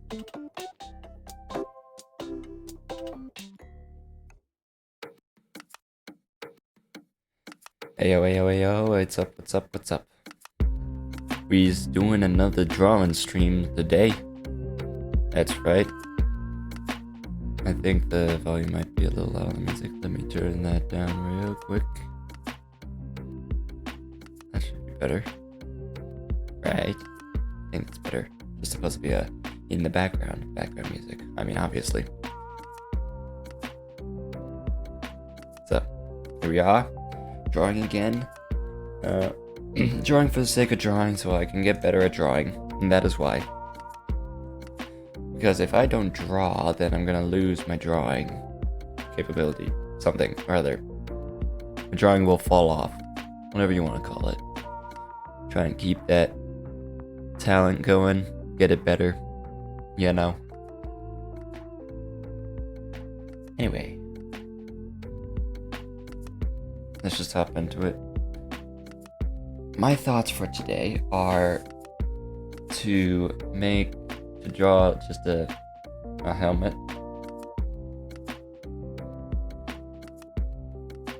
Ayo, ayo, ayo, what's up, what's up, what's up? We's doing another drawing stream today. That's right. I think the volume might be a little loud on the music. Let me turn that down real quick. That should be better. Right? I think it's better. It's supposed to be in the background music. I mean, obviously. So, here we are. Drawing again. Drawing for the sake of drawing so I can get better at drawing. And that is why. Because if I don't draw, then I'm gonna lose my drawing capability. Something or other. My drawing will fall off. Whatever you want to call it. Try and keep that talent going. Get it better. You know. Anyway. Let's just hop into it. My thoughts for today are to draw just a helmet.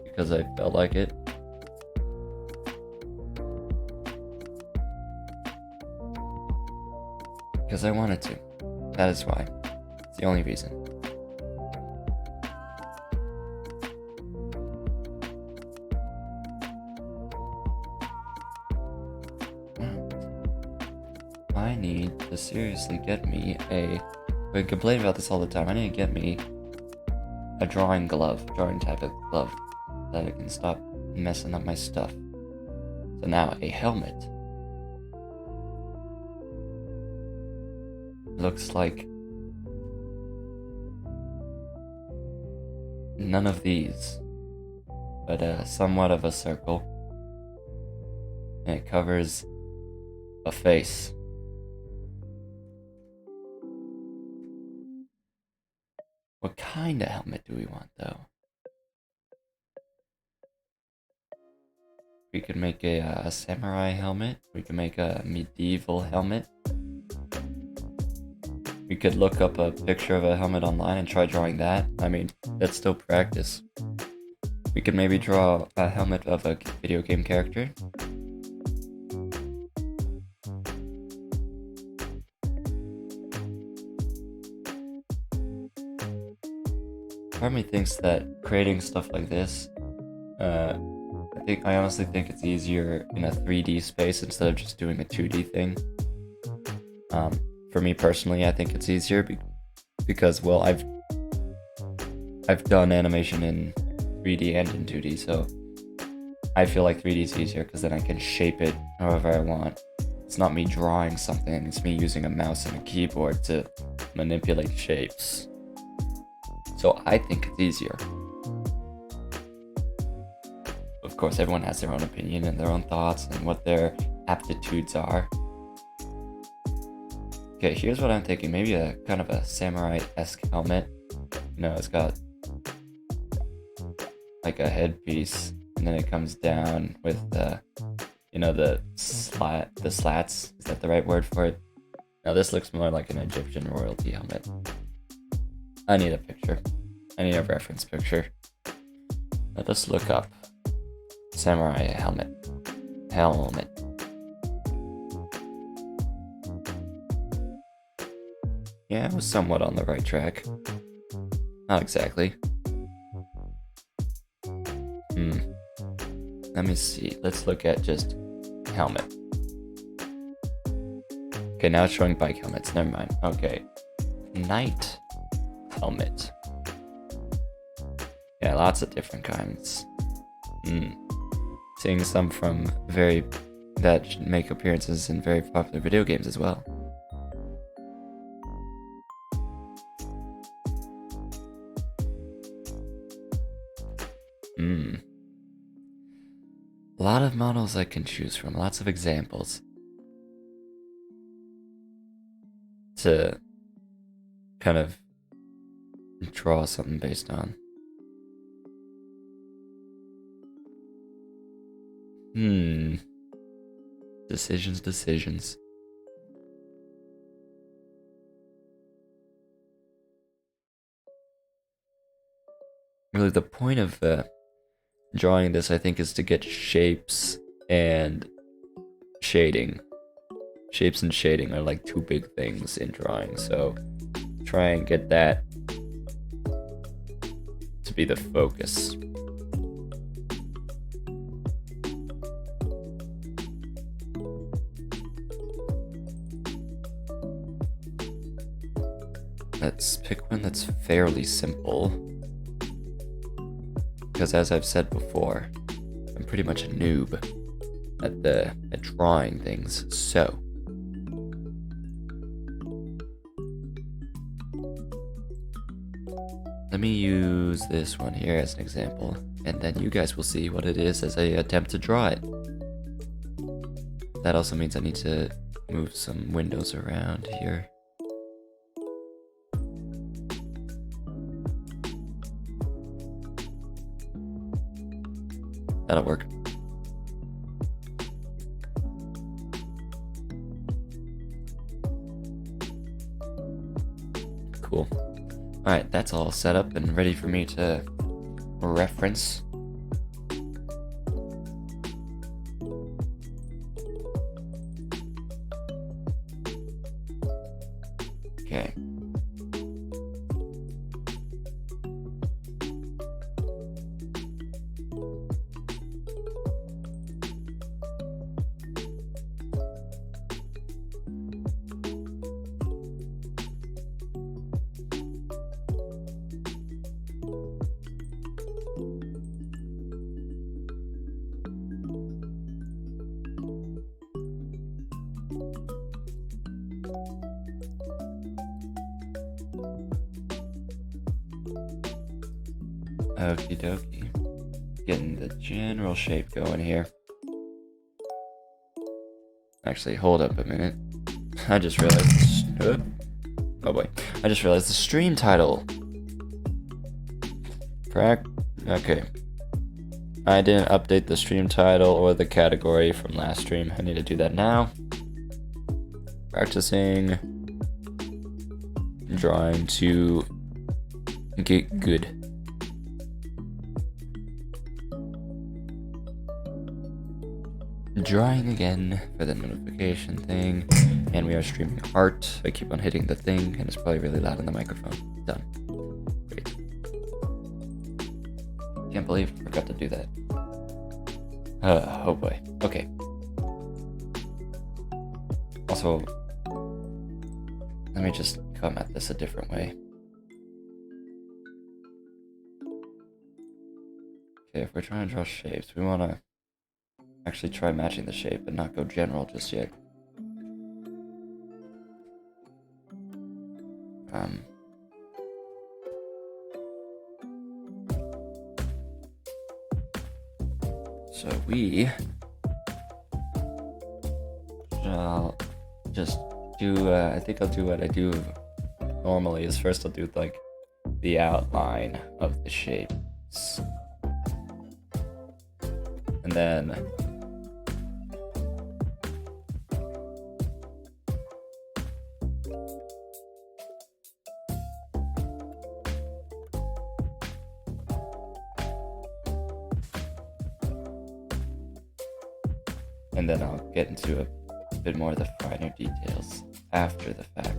Because I felt like it. Because I wanted to. That is why. It's the only reason. I need to seriously get me we complain about this all the time. I need to get me a drawing type of glove, that I can stop messing up my stuff. So now a helmet looks like none of these, but somewhat of a circle, and it covers a face. What kind of helmet do we want, though? We could make a samurai helmet. We could make a medieval helmet. We could look up a picture of a helmet online and try drawing that. I mean, that's still practice. We could maybe draw a helmet of a video game character. Part of me thinks that creating stuff like this, I honestly think it's easier in a 3D space instead of just doing a 2D thing. For me personally, I think it's easier because, well, I've done animation in 3D and in 2D, so I feel like 3D is easier because then I can shape it however I want. It's not me drawing something, it's me using a mouse and a keyboard to manipulate shapes. So I think it's easier. Of course, everyone has their own opinion and their own thoughts and what their aptitudes are. Okay, here's what I'm thinking. Maybe a kind of a samurai-esque helmet. You know, it's got like a headpiece, and then it comes down with the slats. Is that the right word for it? Now this looks more like an Egyptian royalty helmet. I need a picture. I need a reference picture. Let us look up samurai helmet. Yeah, I was somewhat on the right track. Not exactly. Let me see. Let's look at just helmet. Okay, now it's showing bike helmets. Never mind. Okay. Knight helmet. Yeah, lots of different kinds. Seeing some from that make appearances in very popular video games as well. A lot of models I can choose from, lots of examples to kind of draw something based on. Decisions. really the point of drawing this, I think, is to get shapes and shading. Shapes and shading are like two big things in drawing, so try and get that to be the focus. Let's pick one that's fairly simple, because as I've said before, I'm pretty much a noob at drawing things, so let me use this one here as an example, and then you guys will see what it is as I attempt to draw it. That also means I need to move some windows around here. That'll work. Cool. Alright, that's all set up and ready for me to reference. Okay. Okie dokie. Getting the general shape going here. Actually, hold up a minute. I just realized. Oh boy. I just realized the stream title. Okay. I didn't update the stream title or the category from last stream. I need to do that now. Practicing drawing to get good. Drawing again for the notification thing, and we are streaming art. I keep on hitting the thing, and it's probably really loud on the microphone. Done. Great. Can't believe I forgot to do that. Oh boy. Okay. Also, let me just come at this a different way. Okay, if we're trying to draw shapes, we want to actually try matching the shape and not go general just yet. So we shall just do, I think I'll do what I do normally, is first I'll do like the outline of the shapes. And then I'll get into a bit more of the finer details after the fact.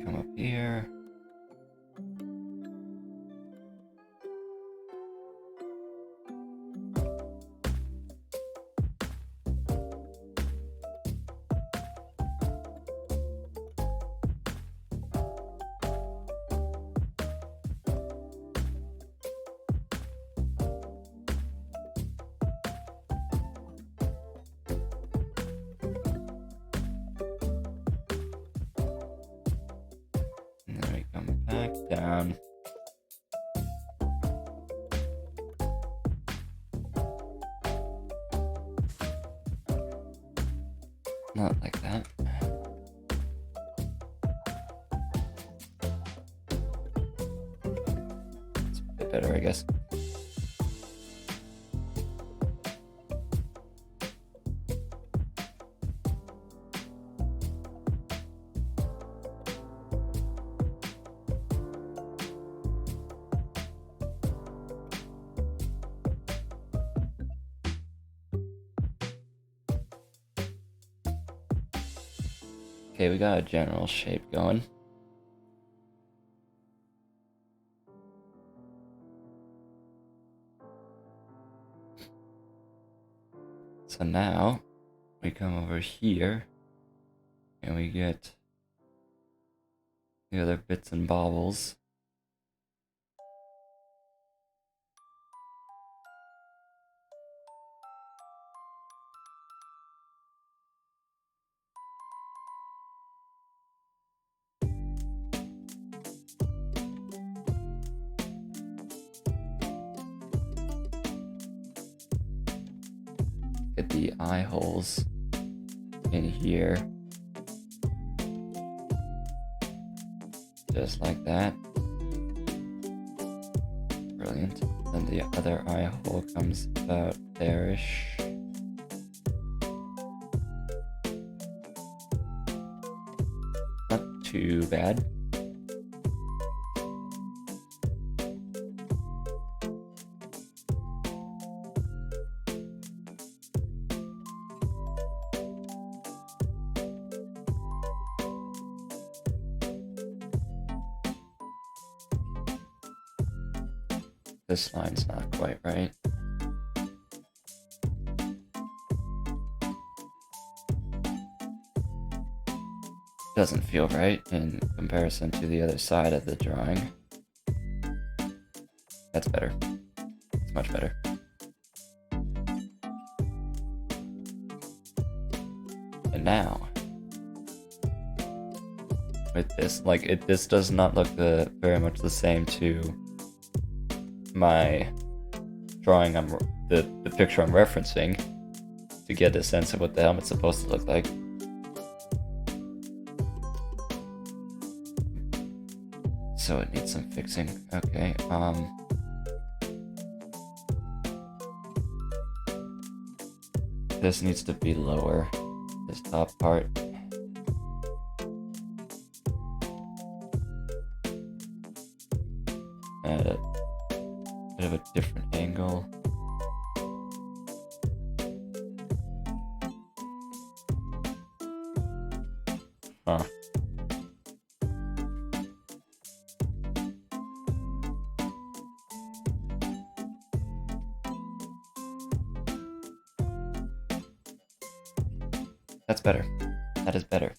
Come up here. And then we come back down. Not like that. It's a bit better, I guess. Okay, we got a general shape going. So now we come over here and we get the other bits and bobbles. Get the eye holes in here. Just like that. Brilliant. Then the other eye hole comes about there-ish. Not too bad. This line's not quite right. Doesn't feel right in comparison to the other side of the drawing. That's better. It's much better. And now, with this, like this does not look very much the same to my drawing. The picture I'm referencing to get a sense of what the helmet's supposed to look like. So it needs some fixing. Okay, this needs to be lower, this top part. At a bit of a different angle. Huh. That's better. That is better.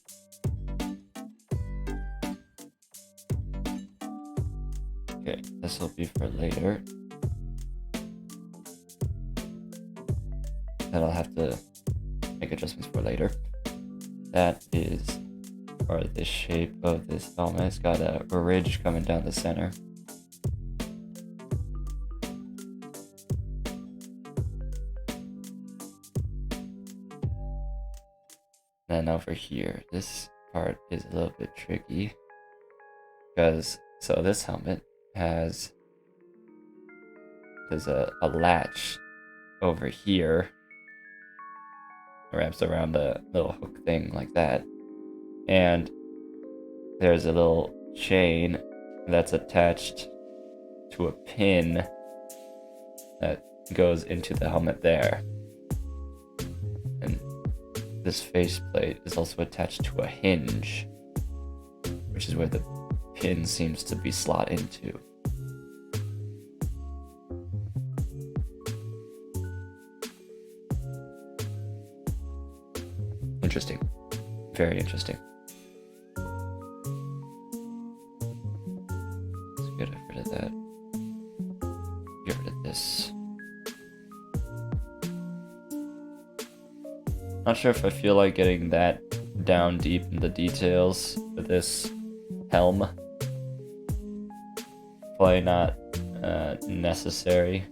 Okay, this will be for later. That I'll have to make adjustments for later. That is for the shape of this helmet. It's got a ridge coming down the center. Then over here, this part is a little bit tricky because this helmet there's a latch over here. It wraps around a little hook thing like that, and there's a little chain that's attached to a pin that goes into the helmet there. And this faceplate is also attached to a hinge, which is where the pin seems to be slot into. Interesting. Very interesting. Let's get rid of that. Get rid of this. Not sure if I feel like getting that down deep in the details for this helm. Probably not necessary.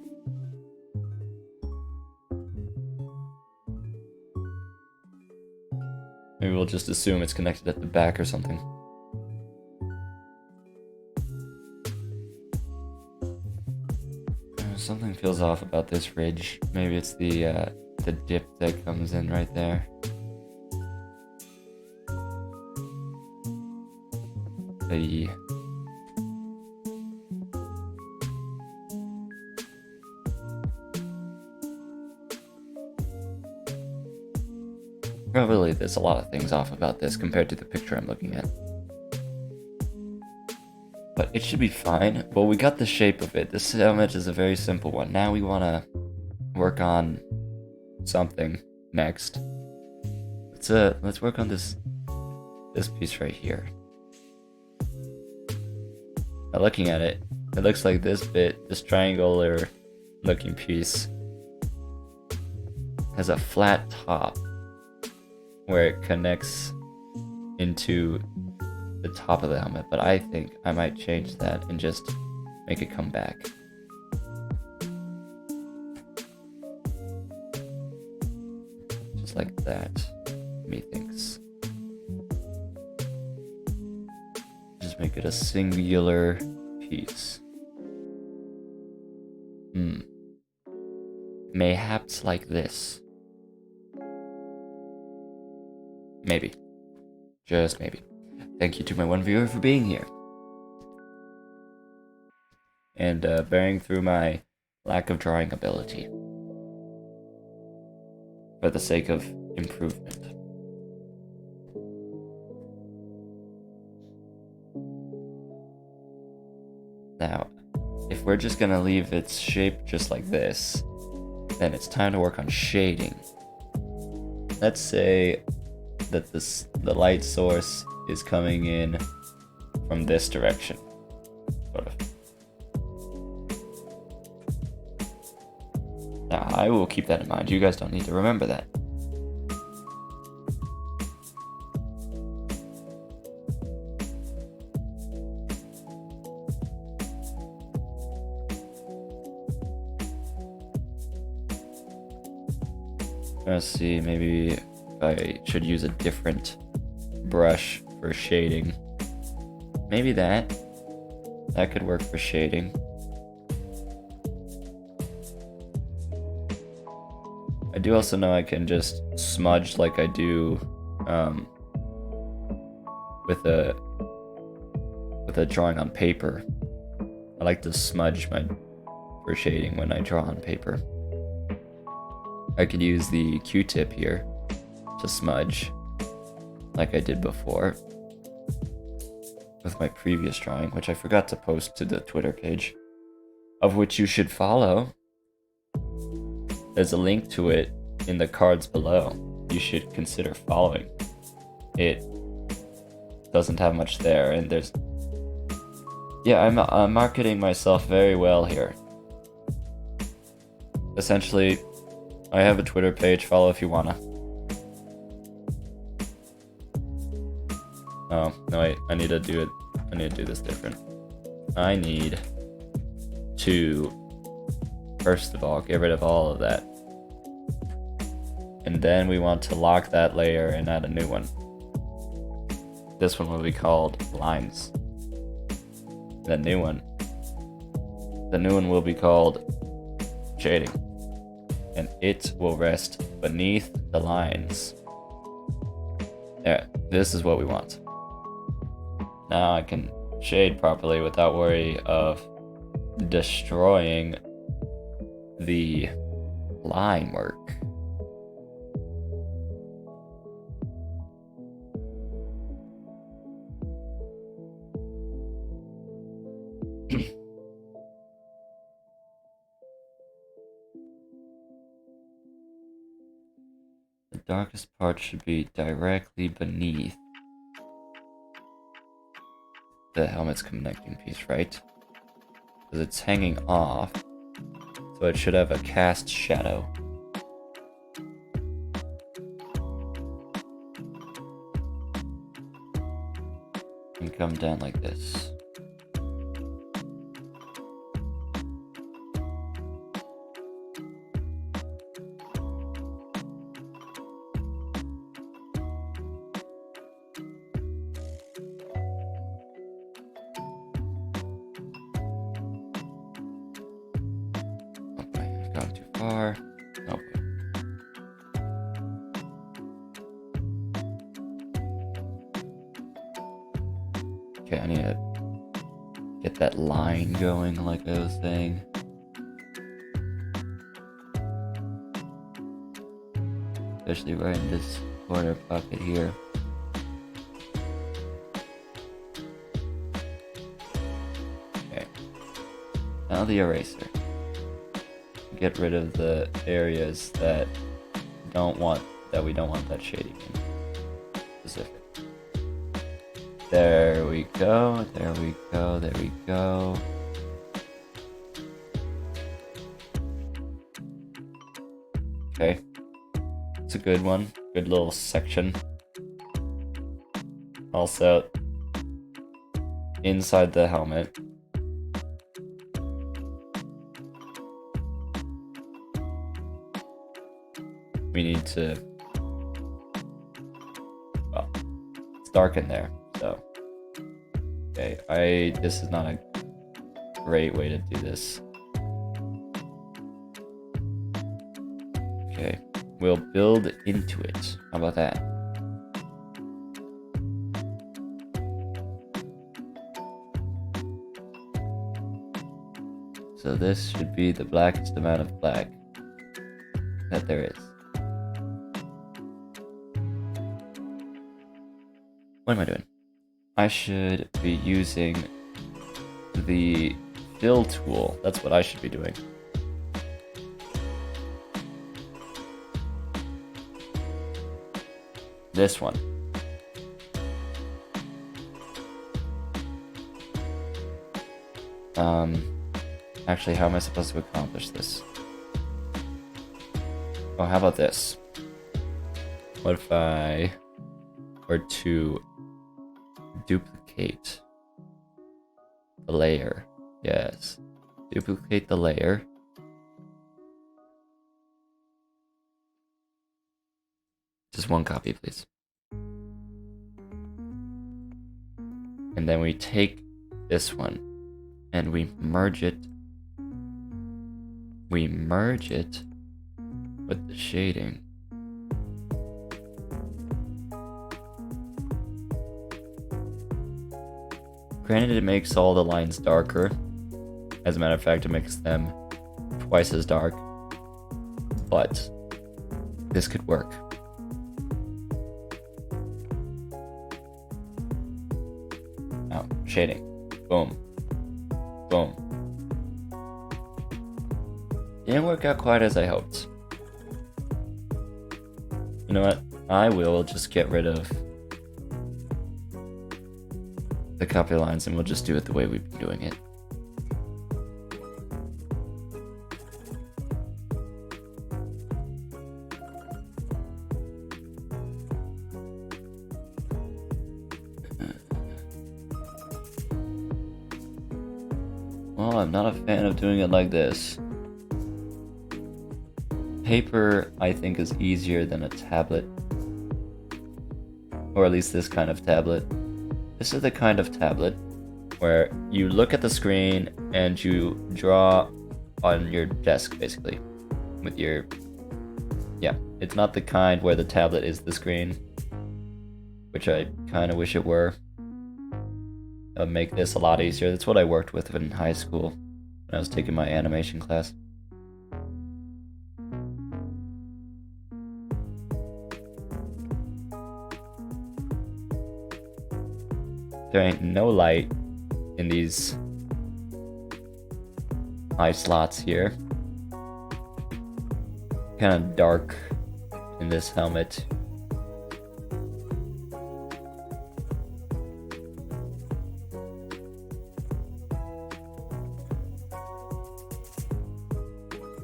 Maybe we'll just assume it's connected at the back or something. Something feels off about this ridge. Maybe it's the dip that comes in right there. The Probably there's a lot of things off about this compared to the picture I'm looking at. But it should be fine. Well, we got the shape of it. This helmet is a very simple one. Now we want to work on something next. Let's work on this piece right here. Now looking at it, it looks like this triangular looking piece has a flat top where it connects into the top of the helmet, but I think I might change that and just make it come back. Just like that, methinks. Just make it a singular piece. Mayhaps like this. Maybe. Just maybe. Thank you to my one viewer for being here. And bearing through my lack of drawing ability. For the sake of improvement. Now, if we're just gonna leave its shape just like this, then it's time to work on shading. Let's say that the light source is coming in from this direction, sort of. Now, I will keep that in mind. You guys don't need to remember that. Let's see, maybe I should use a different brush for shading. Maybe that could work for shading. I do also know I can just smudge like I do with a drawing on paper. I like to smudge for shading when I draw on paper. I could use the Q-tip here to smudge like I did before with my previous drawing, which I forgot to post to the Twitter page, of which you should follow. There's a link to it in the cards below. You should consider following. It doesn't have much there, and there's... Yeah, I'm marketing myself very well here. Essentially, I have a Twitter page, follow if you wanna. Oh, no wait, I need to do this different. I need to, first of all, get rid of all of that. And then we want to lock that layer and add a new one. This one will be called lines. The new one will be called shading. And it will rest beneath the lines. There, this is what we want. Now I can shade properly without worry of destroying the line work. The darkest part should be directly beneath the helmet's connecting piece, right? Because it's hanging off, so it should have a cast shadow. And come down like this. far. Oh, okay, I need to get that line going like I was saying. Especially right in this corner pocket here. Okay. Now the eraser. Get rid of the areas that we don't want that shading in. Specific. There we go, there we go, there we go. Okay. It's a good one. Good little section. Also, inside the helmet. We need to, well, it's dark in there, so. Okay, this is not a great way to do this. Okay, we'll build into it. How about that? So this should be the blackest amount of black that there is. What am I doing? I should be using the fill tool. That's what I should be doing. This one. Actually, how am I supposed to accomplish this? Oh, how about this? What if I were to duplicate the layer? Yes. Duplicate the layer. Just one copy, please. And then we take this one and we merge it. We merge it with the shading. Granted, it makes all the lines darker. As a matter of fact, it makes them twice as dark. But this could work. Now, shading. Boom. Boom. Didn't work out quite as I hoped. You know what? I will just get rid of the copy lines and we'll just do it the way we've been doing it. Well, I'm not a fan of doing it like this. Paper, I think, is easier than a tablet. Or at least this kind of tablet. This is the kind of tablet where you look at the screen and you draw on your desk, basically. With your... Yeah, it's not the kind where the tablet is the screen. Which I kind of wish it were. That would make this a lot easier. That's what I worked with in high school when I was taking my animation class. There ain't no light in these eye slots here. Kind of dark in this helmet.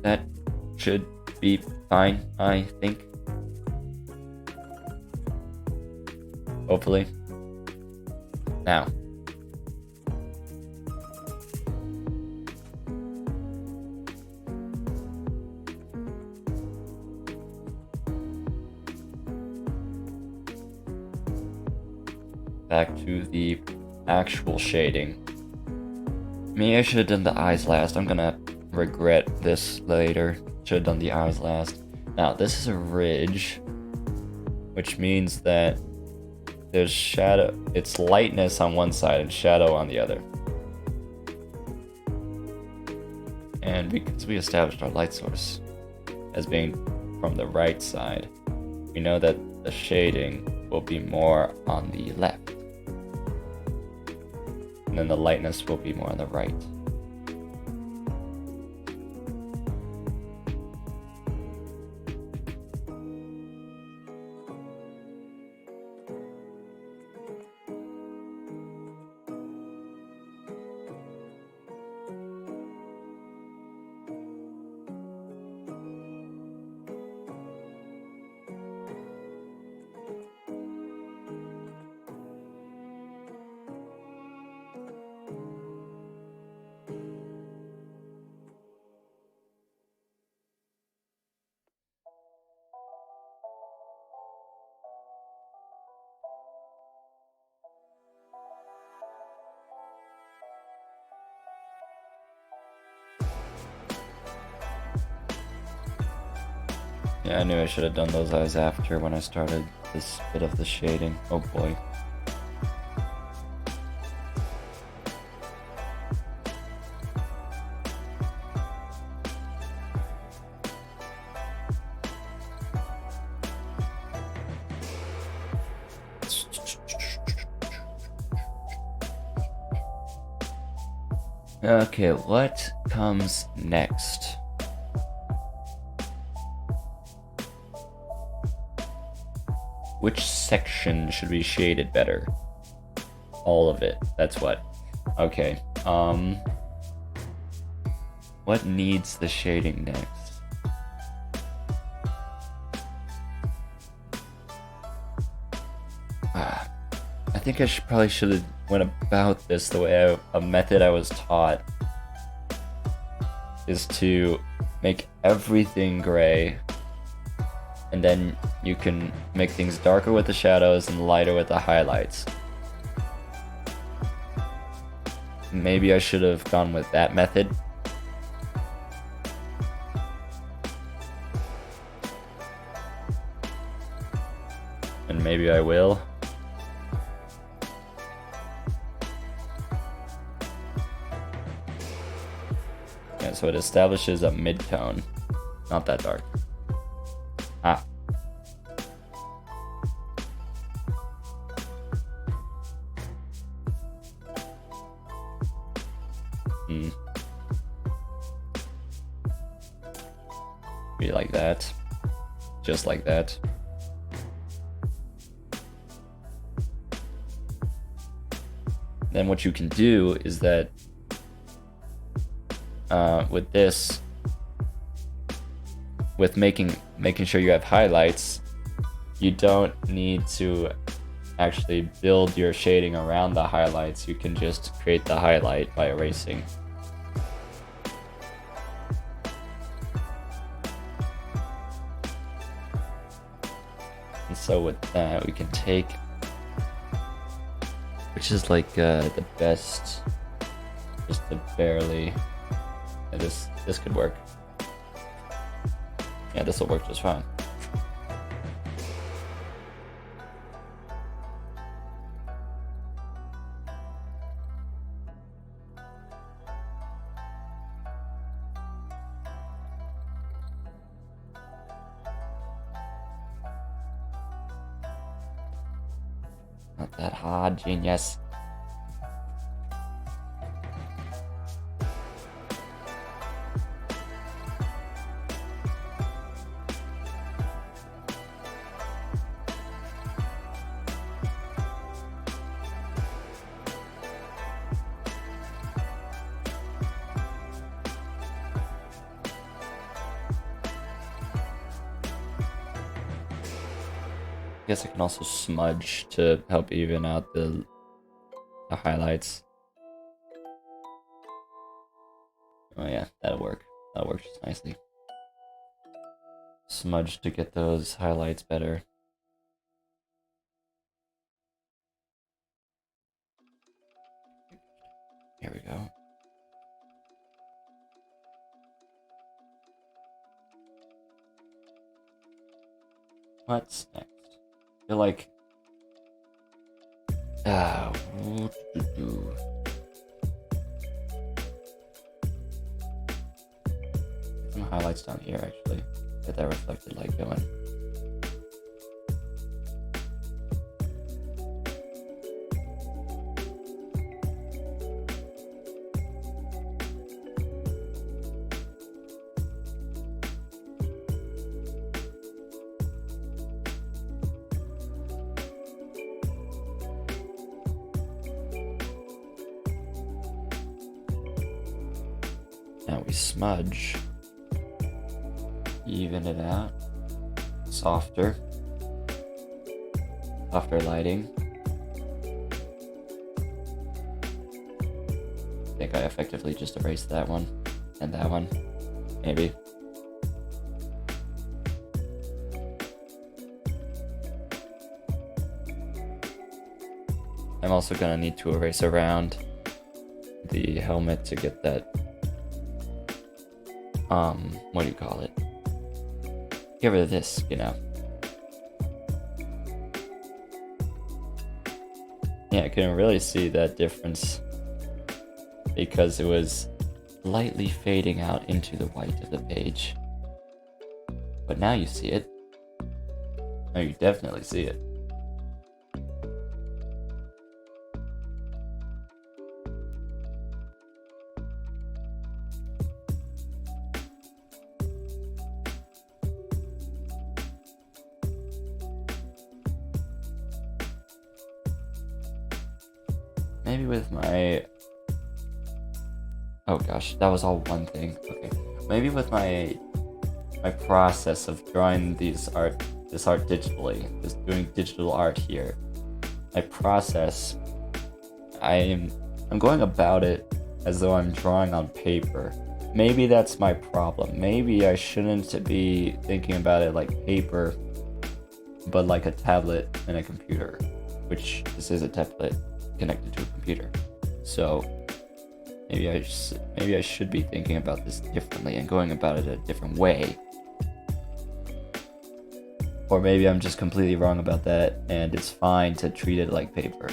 That should be fine, I think. Hopefully. Now. Back to the actual shading. Maybe I should have done the eyes last. I'm gonna regret this later. Should have done the eyes last. Now, this is a ridge, which means that there's shadow. It's lightness on one side and shadow on the other. And because we established our light source as being from the right side, we know that the shading will be more on the left. And then the lightness will be more on the right. Yeah, I knew I should have done those eyes after when I started this bit of the shading. Oh boy. Okay, what comes next? Which section should be shaded better? All of it. That's what. Okay. What needs the shading next? I think I probably should have went about this the way a method I was taught is to make everything gray, and then you can make things darker with the shadows and lighter with the highlights. Maybe I should have gone with that method. And maybe I will. Yeah, so it establishes a mid-tone. Not that dark. Ah. Be like that. Just like that. Then what you can do is that with this, with making sure you have highlights, you don't need to actually build your shading around the highlights. You can just create the highlight by erasing. And so with that, we can take, which is like the best, just to barely, this could work. Yeah, this will work just fine. Not that hard, genius. I guess I can also smudge to help even out the highlights. Oh yeah, that'll work. That'll work just nicely. Smudge to get those highlights better. Here we go. What's next? I feel like... some highlights down here, actually. Get that reflected light going. Now we smudge. Even it out. Softer lighting. I think I effectively just erased that one and that one, maybe. I'm also gonna need to erase around the helmet to get that, what do you call it? Get rid of this, you know. Yeah, I couldn't really see that difference because it was lightly fading out into the white of the page. But now you see it. Now you definitely see it. Maybe with my... Oh gosh, that was all one thing. Okay. Maybe with my process of drawing this art digitally, just doing digital art here. My process, I'm going about it as though I'm drawing on paper. Maybe that's my problem. Maybe I shouldn't be thinking about it like paper, but like a tablet and a computer, which this is a tablet connected to a computer. So maybe I should be thinking about this differently and going about it a different way. Or maybe I'm just completely wrong about that and it's fine to treat it like paper.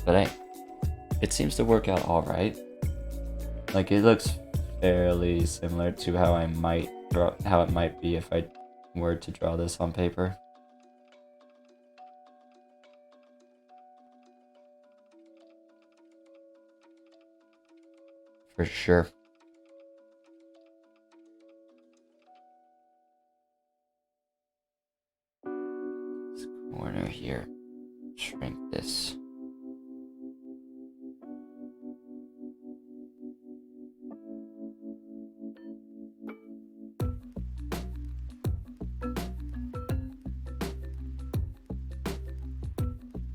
But hey, it seems to work out alright. Like, it looks fairly similar to how it might be if I were to draw this on paper. For sure. This corner here. Shrink this.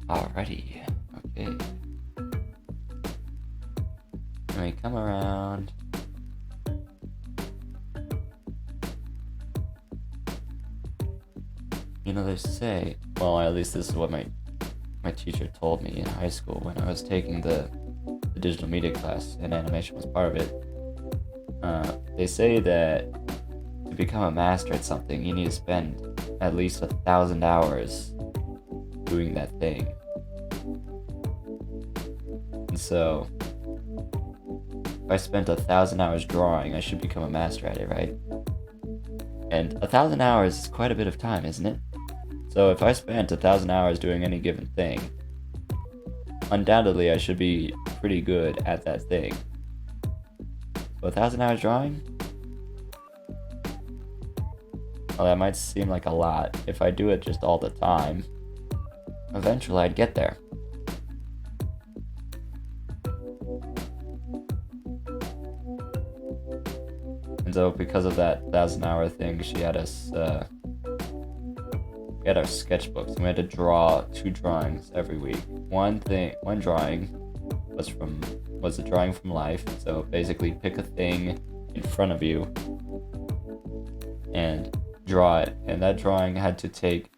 Alrighty, okay. Let me come around. You know, they say, well, at least this is what my teacher told me in high school when I was taking the digital media class and animation was part of it. They say that to become a master at something, you need to spend at least 1,000 hours doing that thing. And so, if I spent 1,000 hours drawing, I should become a master at it, right? And 1,000 hours is quite a bit of time, isn't it? So if I spent 1,000 hours doing any given thing, undoubtedly I should be pretty good at that thing. So 1,000 hours drawing? Well, that might seem like a lot. If I do it just all the time, eventually I'd get there. And so because of that 1,000-hour thing, she had us, we had our sketchbooks, and we had to draw 2 drawings every week. One drawing was a drawing from life, so basically pick a thing in front of you and draw it, and that drawing had to take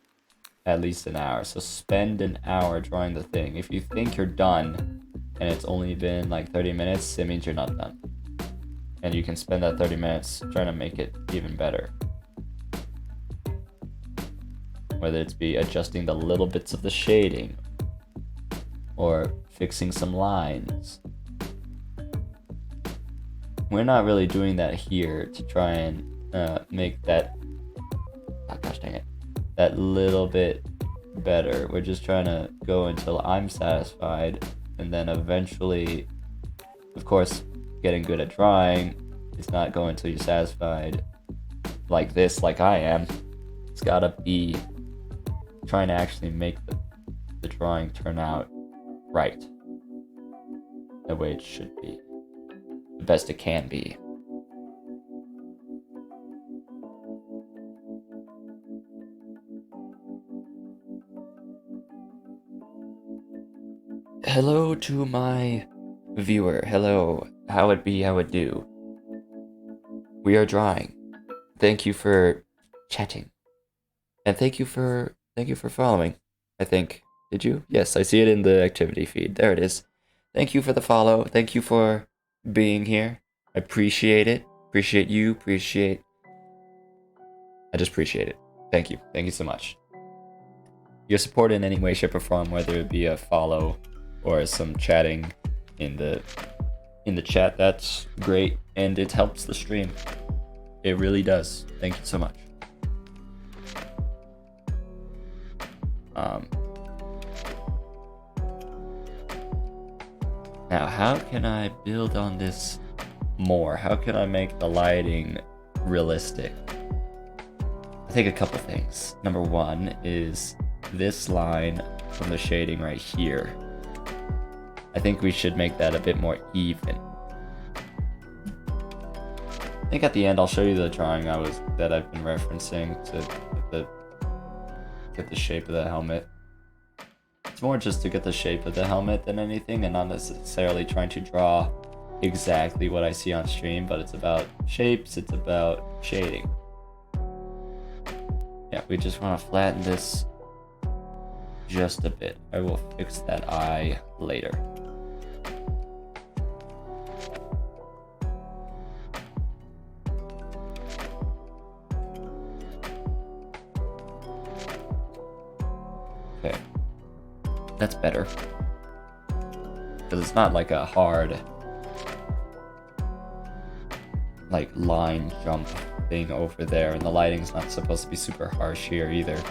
at least an hour. So spend an hour drawing the thing. If you think you're done and it's only been like 30 minutes, it means you're not done. And you can spend that 30 minutes trying to make it even better. Whether it's be adjusting the little bits of the shading or fixing some lines. We're not really doing that here to try and make that, oh gosh dang it, that little bit better. We're just trying to go until I'm satisfied, and then eventually, of course, getting good at drawing, it's not going until you're satisfied like this, like I am. It's gotta be trying to actually make the drawing turn out right, the way it should be, the best it can be. Hello to my viewer. Hello, how it be, how it do. We are drawing. Thank you for chatting, and thank you for following. I think, did you? Yes, I see it in the activity feed. There it is. Thank you for the follow. Thank you for being here. I appreciate it. Appreciate you. I just appreciate it. Thank you. Thank you so much. Your support in any way, shape, or form, whether it be a follow or some chatting in the chat, that's great, and it helps the stream. It really does. Thank you so much. Now, how can I build on this more? How can I make the lighting realistic? I think a couple things. Number one is this line from the shading right here. I think we should make that a bit more even. I think at the end I'll show you the drawing that I've been referencing to get the shape of the helmet. It's more just to get the shape of the helmet than anything, and not necessarily trying to draw exactly what I see on stream, but it's about shapes, it's about shading. Yeah, we just want to flatten this just a bit. I will fix that eye later. Okay. That's better. Because it's not like a hard, like, line jump thing over there, and the lighting's not supposed to be super harsh here either.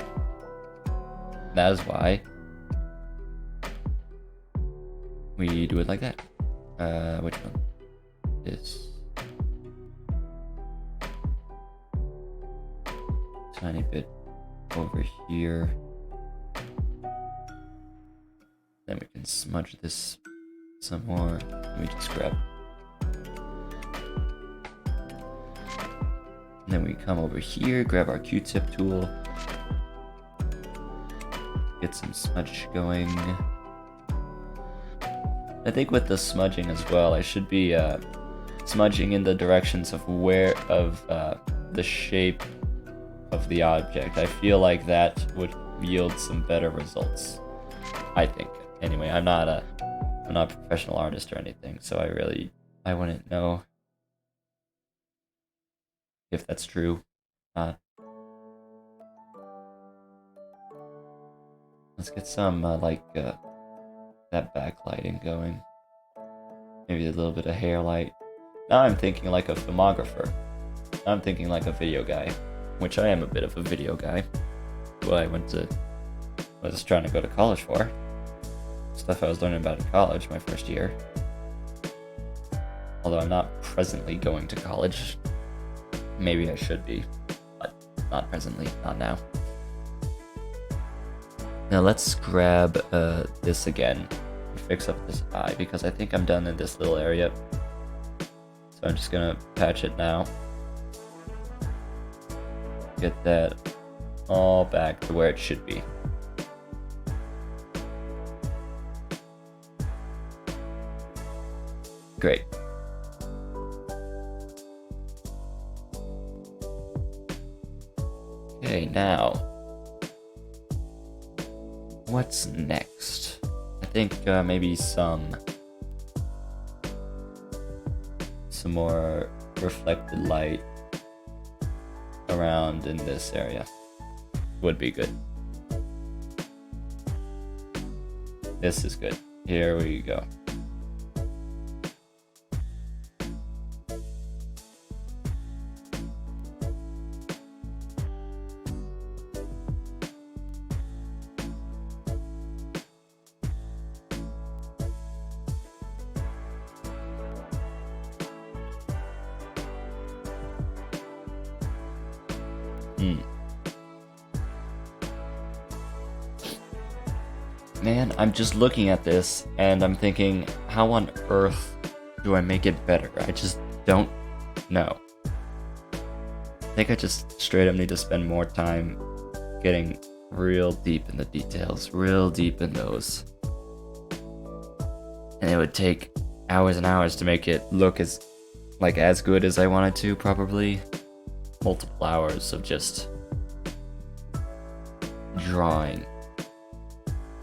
That is why we do it like that. Which one? This tiny bit over here. Then we can smudge this some more. Let me just grab. And then we come over here, grab our Q-tip tool. Get some smudge going. I think with the smudging as well, I should be smudging in the directions of the shape of the object. I feel like that would yield some better results, I think. Anyway, I'm not a professional artist or anything, so I wouldn't know if that's true. Let's get some that backlighting going. Maybe a little bit of hair light. Now I'm thinking like a filmographer. Now I'm thinking like a video guy, which I am a bit of a video guy. What I was trying to go to college for. Stuff I was learning about in college my first year. Although I'm not presently going to college. Maybe I should be, but not presently, not now. Now let's grab this again and fix up this eye, because I think I'm done in this little area. So I'm just gonna patch it now. Get that all back to where it should be. Great. Okay, now, what's next? I think maybe some more reflected light around in this area would be good. This is good. Here we go. Man, I'm just looking at this and I'm thinking, how on earth do I make it better? I just don't know. I think I just straight up need to spend more time getting real deep in the details, real deep in those. And it would take hours and hours to make it look as good as I wanted to, probably. Multiple hours of just drawing.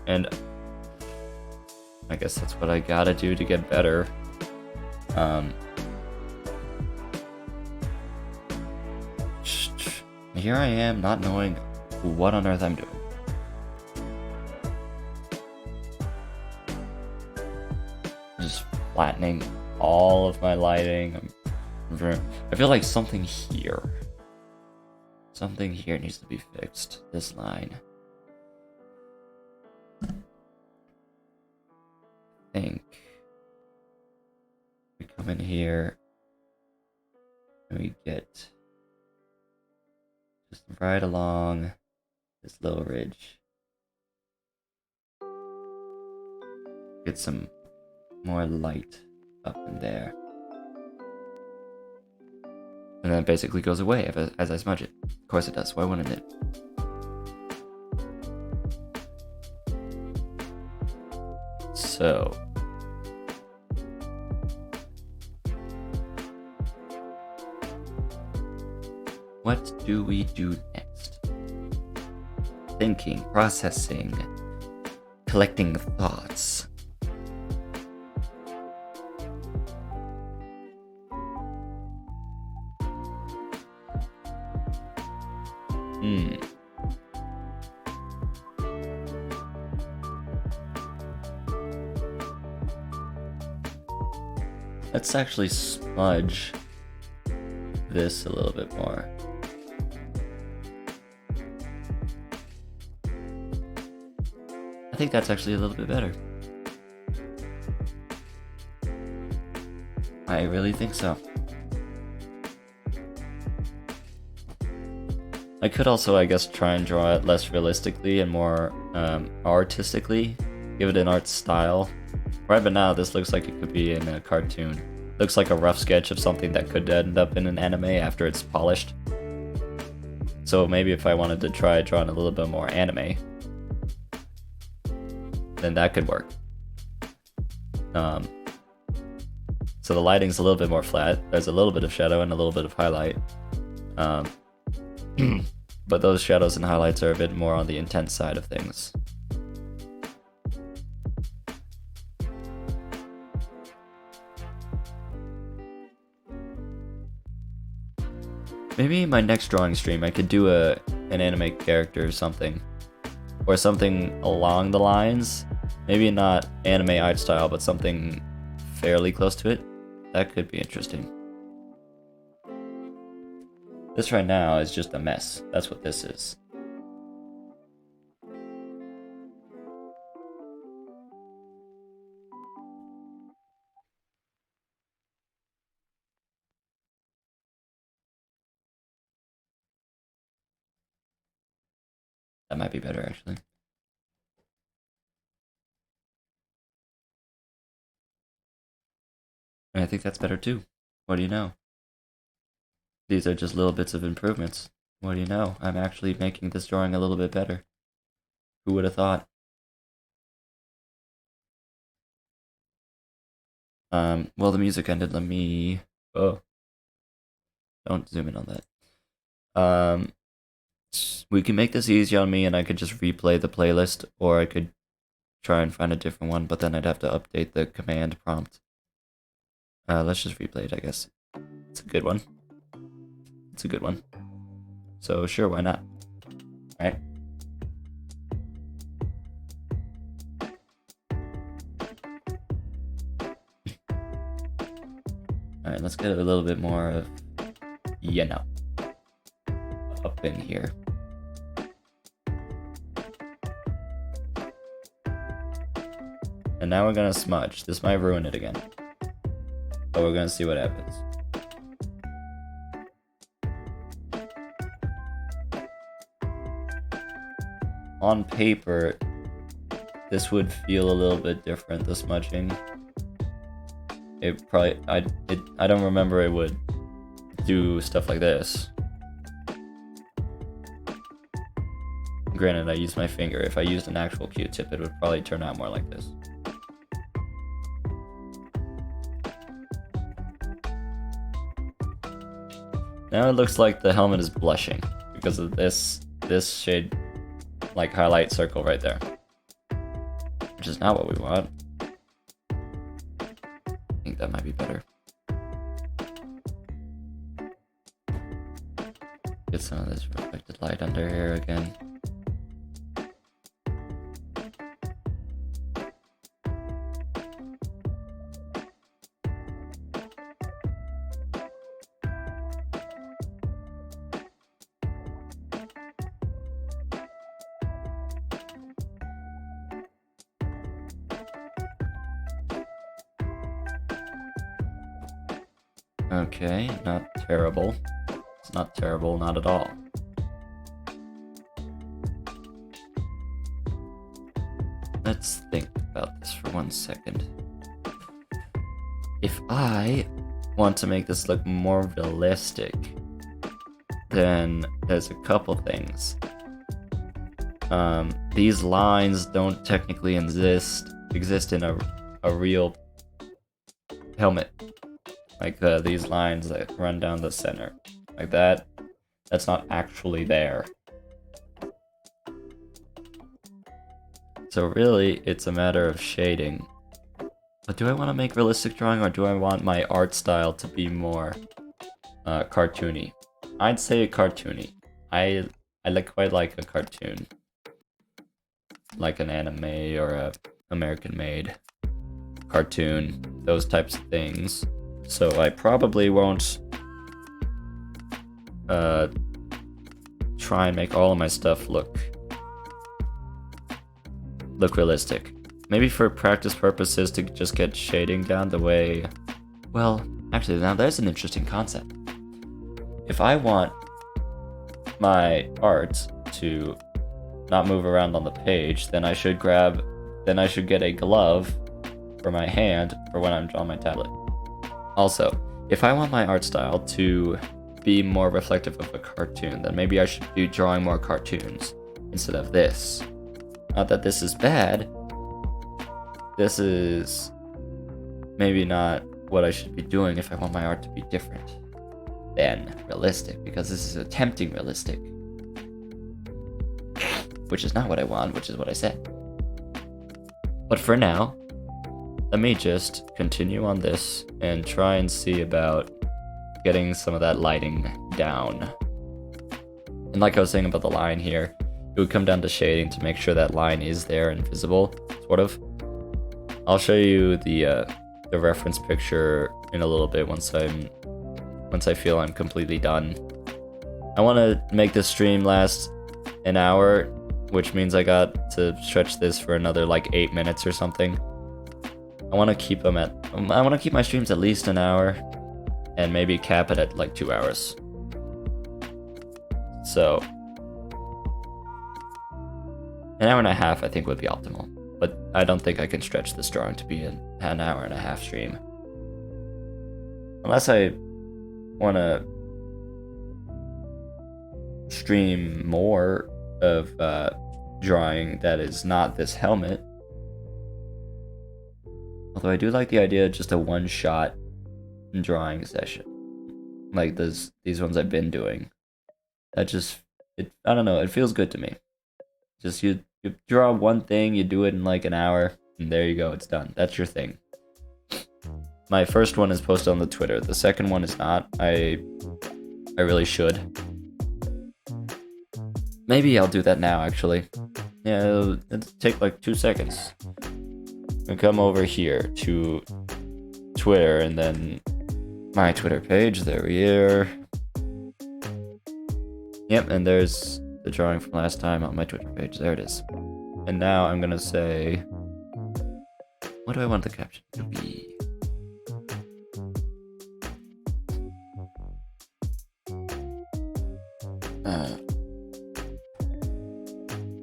And I guess that's what I gotta do to get better. Here I am not knowing what on earth I'm doing. Just flattening all of my lighting. I feel like something here needs to be fixed. This line. Think we come in here and we get just right along this little ridge. Get some more light up in there. And then it basically goes away as I smudge it. Of course it does, why wouldn't it? So what do we do next? Thinking, processing, collecting thoughts. Let's actually smudge this a little bit more. I think that's actually a little bit better. I really think so. I could also, I guess, try and draw it less realistically and more artistically. Give it an art style. Right, but now this looks like it could be in a cartoon. Looks like a rough sketch of something that could end up in an anime after it's polished. So maybe if I wanted to try drawing a little bit more anime, then that could work. So the lighting's a little bit more flat. There's a little bit of shadow and a little bit of highlight. But those shadows and highlights are a bit more on the intense side of things. Maybe in my next drawing stream I could do an anime character or something. Or something along the lines. Maybe not anime art style, but something fairly close to it. That could be interesting. This right now is just a mess. That's what this is. That might be better, actually. And I think that's better too. What do you know? These are just little bits of improvements. What do you know? I'm actually making this drawing a little bit better. Who would have thought? Well, the music ended. Let me... Oh. Don't zoom in on that. We can make this easy on me and I could just replay the playlist, or I could try and find a different one, but then I'd have to update the command prompt. Let's just replay it, I guess. It's a good one. It's a good one. So sure, why not? Right? Alright, let's get a little bit more of, you know, up in here. And now we're gonna smudge. This might ruin it again. But we're gonna see what happens. On paper, this would feel a little bit different, the smudging. It probably, I don't remember it would do stuff like this. Granted, I used my finger. If I used an actual Q-tip, it would probably turn out more like this. Now it looks like the helmet is blushing because of this shade, like, highlight circle right there. Which is not what we want. I think that might be better. Get some of this reflected light under here again. Okay, not terrible. It's not terrible, not at all. Let's think about this for 1 second. If I want to make this look more realistic, then there's a couple things. These lines don't technically exist in a real helmet. Like these lines that run down the center. Like that. That's not actually there. So really, it's a matter of shading. But do I want to make realistic drawing, or do I want my art style to be more cartoony? I'd say cartoony. I quite like a cartoon. Like an anime or a American-made cartoon. Those types of things. So I probably won't try and make all of my stuff look realistic. Maybe for practice purposes to just get shading down the way... Well, actually, now there's an interesting concept. If I want my art to not move around on the page, then I should get a glove for my hand for when I'm on my tablet. Also, if I want my art style to be more reflective of a cartoon, then maybe I should be drawing more cartoons instead of this. Not that this is bad. This is maybe not what I should be doing if I want my art to be different than realistic, because this is attempting realistic. Which is not what I want, which is what I said. But for now, let me just continue on this and try and see about getting some of that lighting down. And like I was saying about the line here, it would come down to shading to make sure that line is there and visible, sort of. I'll show you the reference picture in a little bit once I feel I'm completely done. I want to make this stream last an hour, which means I got to stretch this for another like 8 minutes or something. I want to keep my streams at least an hour, and maybe cap it at like 2 hours. So, an hour and a half I think would be optimal, but I don't think I can stretch this drawing to be an hour and a half stream. Unless I want to stream more of drawing that is not this helmet. Although I do like the idea of just a one-shot drawing session. Like these ones I've been doing. That just, I don't know, it feels good to me. Just you draw one thing, you do it in like an hour, and there you go, it's done. That's your thing. my first one is posted on the Twitter. The second one is not. I really should. Maybe I'll do that now, actually. Yeah, it'll take like 2 seconds. And come over here to Twitter, and then my Twitter page. There we are. Yep, and there's the drawing from last time on my Twitter page. There it is. And now I'm gonna say, what do I want the caption to be?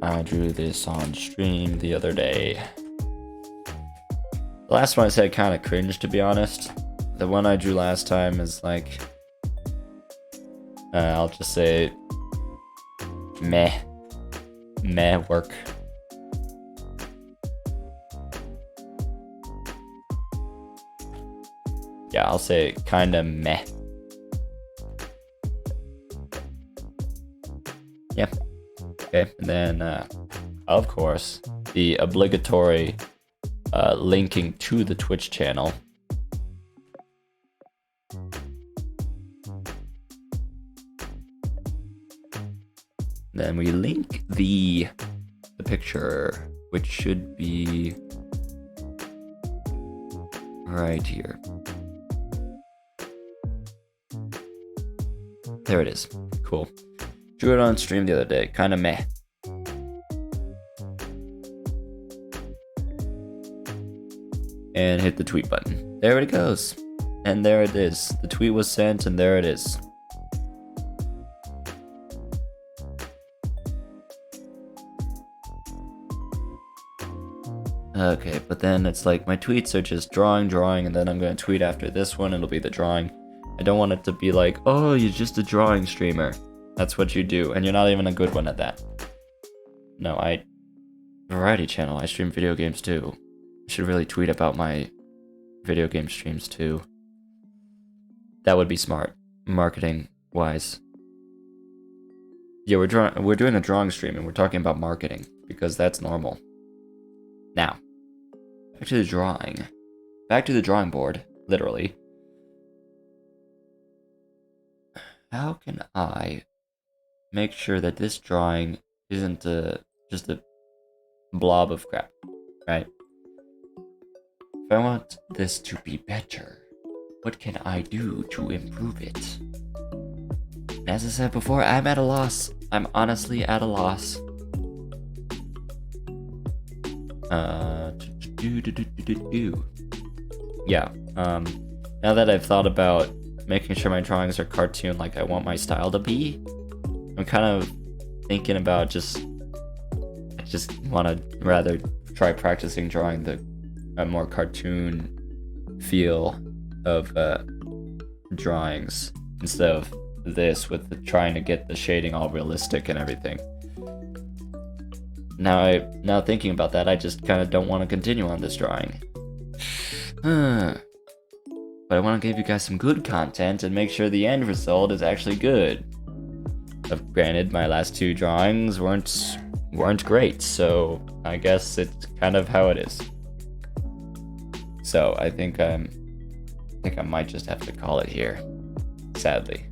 I drew this on stream the other day. The last one I said kind of cringe, to be honest. The one I drew last time is like, I'll just say, meh work. Yeah, I'll say kinda meh. Yeah. Okay, and then, of course, the obligatory linking to the Twitch channel. Then we link the picture, which should be right here. There it is. Cool. Drew it on stream the other day. Kinda meh. And hit the tweet button. There it goes. And there it is. The tweet was sent, and there it is. Okay, but then it's like my tweets are just drawing, and then I'm gonna tweet after this one, it'll be the drawing. I don't want it to be like, oh, you're just a drawing streamer. That's what you do, and you're not even a good one at that. No, variety channel, I stream video games too. I should really tweet about my video game streams too. That would be smart, marketing wise. Yeah, we're doing a drawing stream, and we're talking about marketing, because that's normal. Now, back to the drawing. Back to the drawing board, literally. How can I make sure that this drawing isn't just a blob of crap, right? If I want this to be better, what can I do to improve it? As I said before, I'm at a loss. I'm honestly at a loss. Yeah, now that I've thought about making sure my drawings are cartoon like I want my style to be, I'm kind of thinking about I just want to rather try practicing drawing a more cartoon feel of drawings instead of this with trying to get the shading all realistic and everything. Now thinking about that, I just kind of don't want to continue on this drawing. But I want to give you guys some good content and make sure the end result is actually good. Granted, my last 2 drawings weren't great, so I guess it's kind of how it is. So I think I might just have to call it here. Sadly.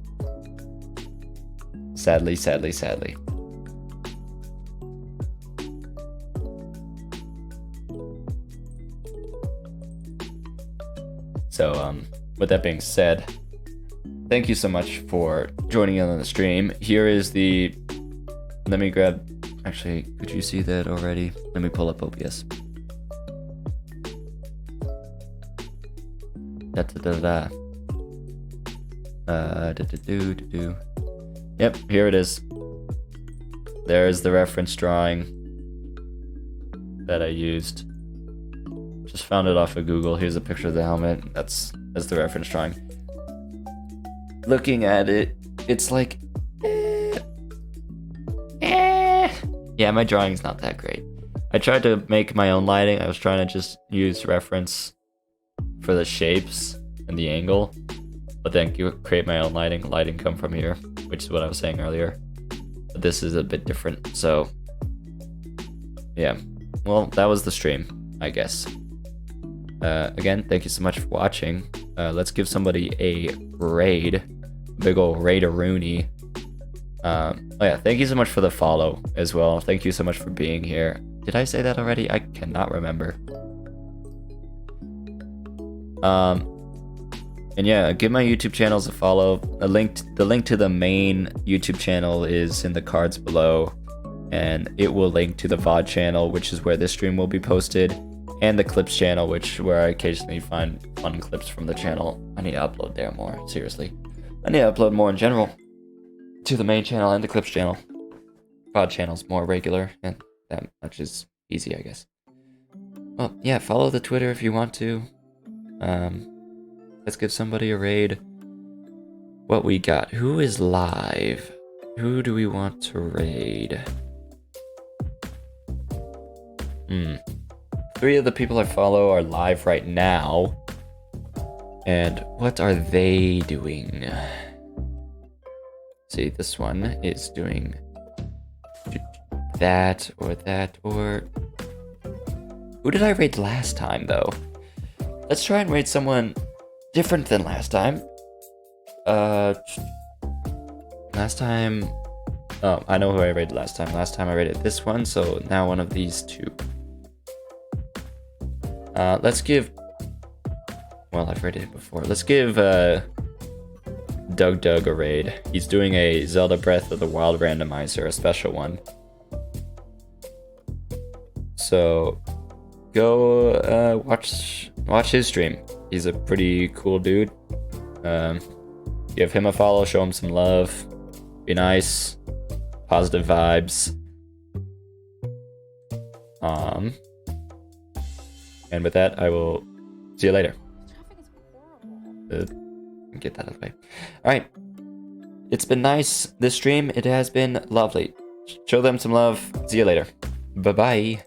Sadly. So, with that being said, thank you so much for joining in on the stream. Here is let me grab, actually, could you see that already? Let me pull up OBS. Yep, here it is. There's the reference drawing that I used. Just found it off of Google. Here's a picture of the helmet. That's the reference drawing. Looking at it, it's like, yeah, my drawing's not that great. I tried to make my own lighting. I was trying to just use reference for the shapes and the angle, but then create my own lighting. Lighting come from here, which is what I was saying earlier. But this is a bit different, so yeah. Well, that was the stream, I guess. Again, thank you so much for watching. Let's give somebody a raid. Big ol' Raider-Rooney. Oh yeah, thank you so much for the follow as well. Thank you so much for being here. Did I say that already? I cannot remember. And yeah, give my YouTube channels a follow. The link to the main YouTube channel is in the cards below, and it will link to the VOD channel, which is where this stream will be posted, and the clips channel, where I occasionally find fun clips from the channel. I need to upload there more, seriously. I need to upload more in general to the main channel and the clips channel. VOD channel's more regular, and that much is easy, I guess. Well, yeah, follow the Twitter if you want to. Let's give somebody a raid. What we got? Who is live? Who do we want to raid? 3 of the people I follow are live right now. And what are they doing? See, this one is doing that or that or... Who did I raid last time, though? Let's try and raid someone different than last time. Last time... Oh, I know who I raided last time. Last time I raided this one, so now one of these 2. Let's give... Well, I've raided it before. Let's give, Doug a raid. He's doing a Zelda Breath of the Wild randomizer, a special one. So, go, watch his stream. He's a pretty cool dude. Give him a follow, show him some love. Be nice. Positive vibes. And with that, I will see you later. Get that out of the way. Alright. It's been nice, this stream. It has been lovely. Show them some love. See you later. Bye-bye.